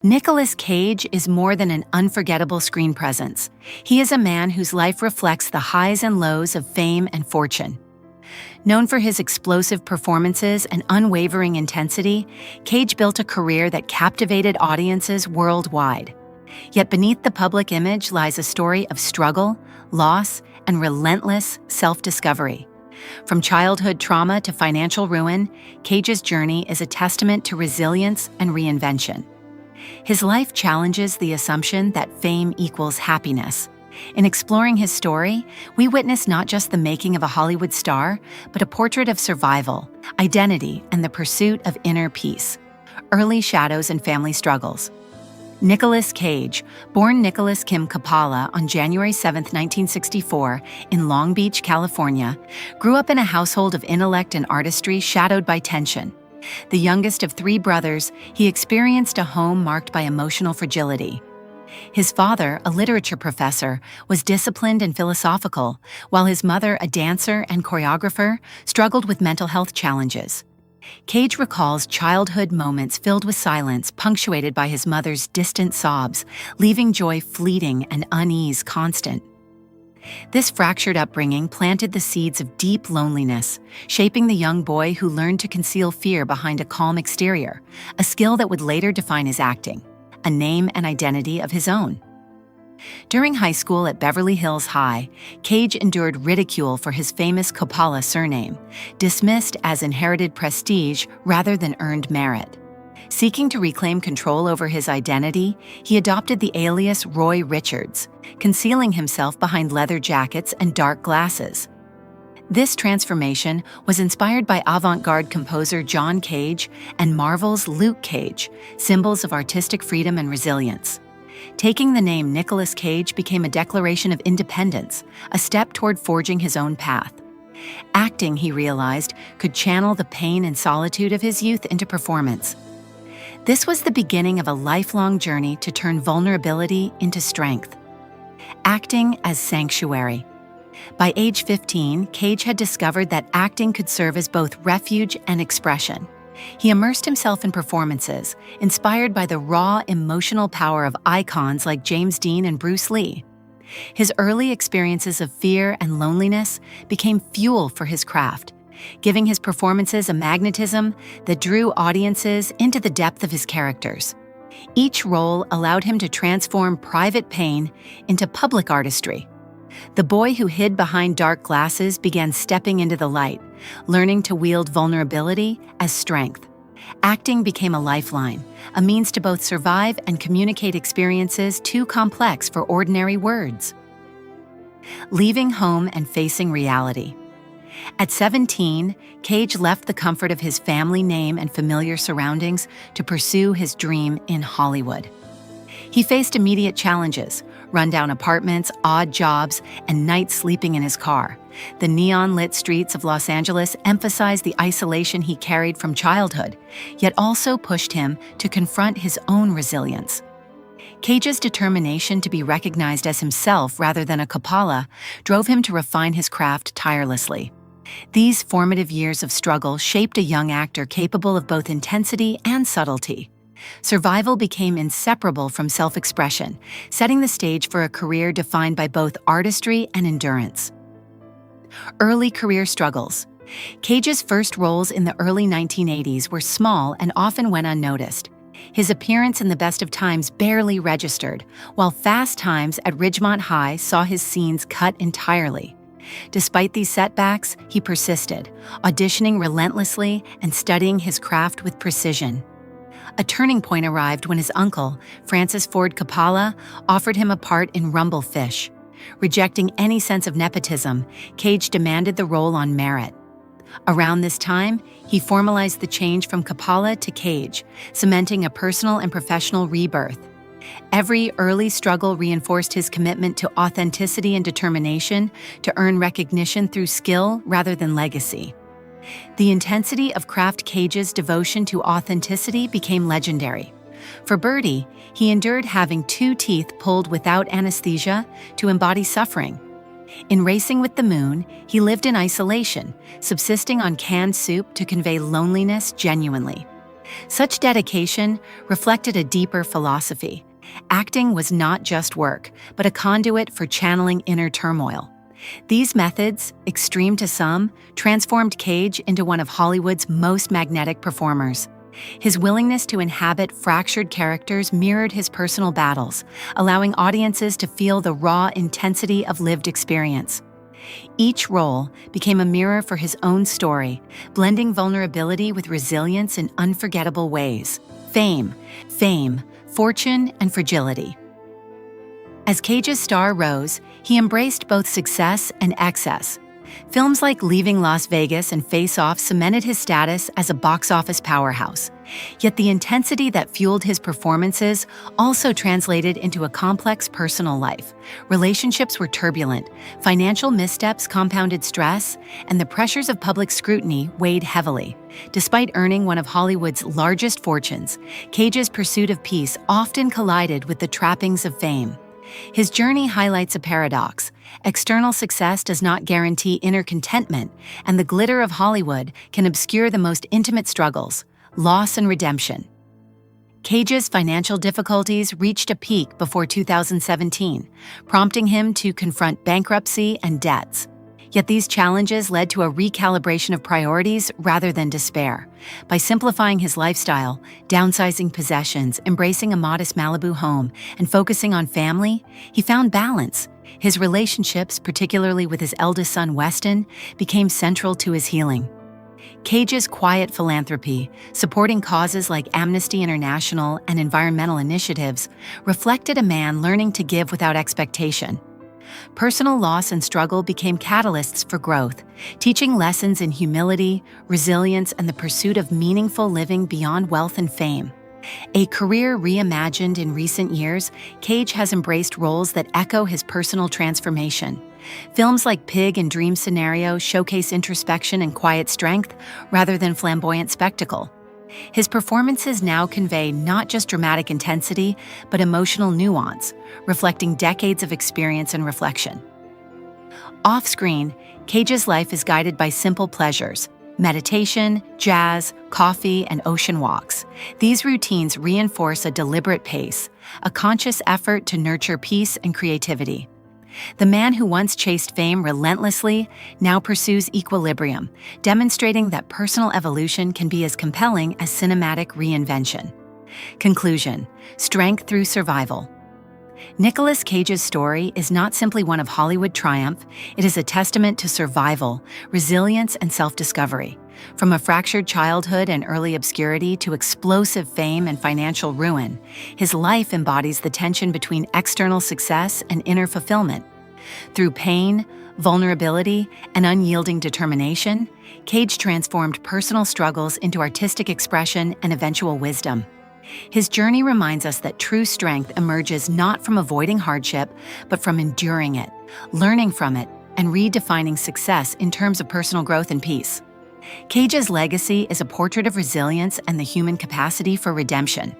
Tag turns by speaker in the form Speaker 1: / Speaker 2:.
Speaker 1: Nicolas Cage is more than an unforgettable screen presence. He is a man whose life reflects the highs and lows of fame and fortune. Known for his explosive performances and unwavering intensity, Cage built a career that captivated audiences worldwide. Yet beneath the public image lies a story of struggle, loss, and relentless self-discovery. From childhood trauma to financial ruin, Cage's journey is a testament to resilience and reinvention. His life challenges the assumption that fame equals happiness. In exploring his story, we witness not just the making of a Hollywood star, but a portrait of survival, identity, and the pursuit of inner peace. Early shadows and family struggles. Nicolas Cage, born Nicolas Kim Coppola on January 7, 1964, in Long Beach, California, grew up in a household of intellect and artistry shadowed by tension. The youngest of three brothers, he experienced a home marked by emotional fragility. His father, a literature professor, was disciplined and philosophical, while his mother, a dancer and choreographer, struggled with mental health challenges. Cage recalls childhood moments filled with silence, punctuated by his mother's distant sobs, leaving joy fleeting and unease constant. This fractured upbringing planted the seeds of deep loneliness, shaping the young boy who learned to conceal fear behind a calm exterior, a skill that would later define his acting, a name and identity of his own. During high school at Beverly Hills High, Cage endured ridicule for his famous Coppola surname, dismissed as inherited prestige rather than earned merit. Seeking to reclaim control over his identity, he adopted the alias Roy Richards, concealing himself behind leather jackets and dark glasses. This transformation was inspired by avant-garde composer John Cage and Marvel's Luke Cage, symbols of artistic freedom and resilience. Taking the name Nicolas Cage became a declaration of independence, a step toward forging his own path. Acting, he realized, could channel the pain and solitude of his youth into performance. This was the beginning of a lifelong journey to turn vulnerability into strength. Acting as sanctuary. By age 15, Cage had discovered that acting could serve as both refuge and expression. He immersed himself in performances, inspired by the raw, emotional power of icons like James Dean and Bruce Lee. His early experiences of fear and loneliness became fuel for his craft, giving his performances a magnetism that drew audiences into the depth of his characters. Each role allowed him to transform private pain into public artistry. The boy who hid behind dark glasses began stepping into the light, learning to wield vulnerability as strength. Acting became a lifeline, a means to both survive and communicate experiences too complex for ordinary words. Leaving home and facing reality. At 17, Cage left the comfort of his family name and familiar surroundings to pursue his dream in Hollywood. He faced immediate challenges: rundown apartments, odd jobs, and nights sleeping in his car. The neon-lit streets of Los Angeles emphasized the isolation he carried from childhood, yet also pushed him to confront his own resilience. Cage's determination to be recognized as himself rather than a Coppola drove him to refine his craft tirelessly. These formative years of struggle shaped a young actor capable of both intensity and subtlety. Survival became inseparable from self-expression, setting the stage for a career defined by both artistry and endurance. Early career struggles. Cage's first roles in the early 1980s were small and often went unnoticed. His appearance in The Best of Times barely registered, while Fast Times at Ridgemont High saw his scenes cut entirely. Despite these setbacks, he persisted, auditioning relentlessly and studying his craft with precision. A turning point arrived when his uncle, Francis Ford Coppola, offered him a part in Rumble Fish. Rejecting any sense of nepotism, Cage demanded the role on merit. Around this time, he formalized the change from Coppola to Cage, cementing a personal and professional rebirth. Every early struggle reinforced his commitment to authenticity and determination to earn recognition through skill rather than legacy. The intensity of Craft Cage's devotion to authenticity became legendary. For Birdie, he endured having 2 teeth pulled without anesthesia to embody suffering. In Racing with the Moon, he lived in isolation, subsisting on canned soup to convey loneliness genuinely. Such dedication reflected a deeper philosophy. Acting was not just work, but a conduit for channeling inner turmoil. These methods, extreme to some, transformed Cage into one of Hollywood's most magnetic performers. His willingness to inhabit fractured characters mirrored his personal battles, allowing audiences to feel the raw intensity of lived experience. Each role became a mirror for his own story, blending vulnerability with resilience in unforgettable ways. Fame, fortune, and fragility. As Cage's star rose, he embraced both success and excess. Films like Leaving Las Vegas and Face Off cemented his status as a box office powerhouse. Yet the intensity that fueled his performances also translated into a complex personal life. Relationships were turbulent, financial missteps compounded stress, and the pressures of public scrutiny weighed heavily. Despite earning one of Hollywood's largest fortunes, Cage's pursuit of peace often collided with the trappings of fame. His journey highlights a paradox. External success does not guarantee inner contentment, and the glitter of Hollywood can obscure the most intimate struggles, loss and redemption. Cage's financial difficulties reached a peak before 2017, prompting him to confront bankruptcy and debts. Yet these challenges led to a recalibration of priorities rather than despair. By simplifying his lifestyle, downsizing possessions, embracing a modest Malibu home, and focusing on family, he found balance. His relationships, particularly with his eldest son Weston, became central to his healing. Cage's quiet philanthropy, supporting causes like Amnesty International and environmental initiatives, reflected a man learning to give without expectation. Personal loss and struggle became catalysts for growth, teaching lessons in humility, resilience, and the pursuit of meaningful living beyond wealth and fame. A career reimagined in recent years, Cage has embraced roles that echo his personal transformation. Films like Pig and Dream Scenario showcase introspection and quiet strength rather than flamboyant spectacle. His performances now convey not just dramatic intensity, but emotional nuance, reflecting decades of experience and reflection. Off-screen, Cage's life is guided by simple pleasures: meditation, jazz, coffee, and ocean walks. These routines reinforce a deliberate pace, a conscious effort to nurture peace and creativity. The man who once chased fame relentlessly now pursues equilibrium, demonstrating that personal evolution can be as compelling as cinematic reinvention. Conclusion: strength through survival. Nicolas Cage's story is not simply one of Hollywood triumph, it is a testament to survival, resilience, and self-discovery. From a fractured childhood and early obscurity to explosive fame and financial ruin, his life embodies the tension between external success and inner fulfillment. Through pain, vulnerability, and unyielding determination, Cage transformed personal struggles into artistic expression and eventual wisdom. His journey reminds us that true strength emerges not from avoiding hardship, but from enduring it, learning from it, and redefining success in terms of personal growth and peace. Cage's legacy is a portrait of resilience and the human capacity for redemption.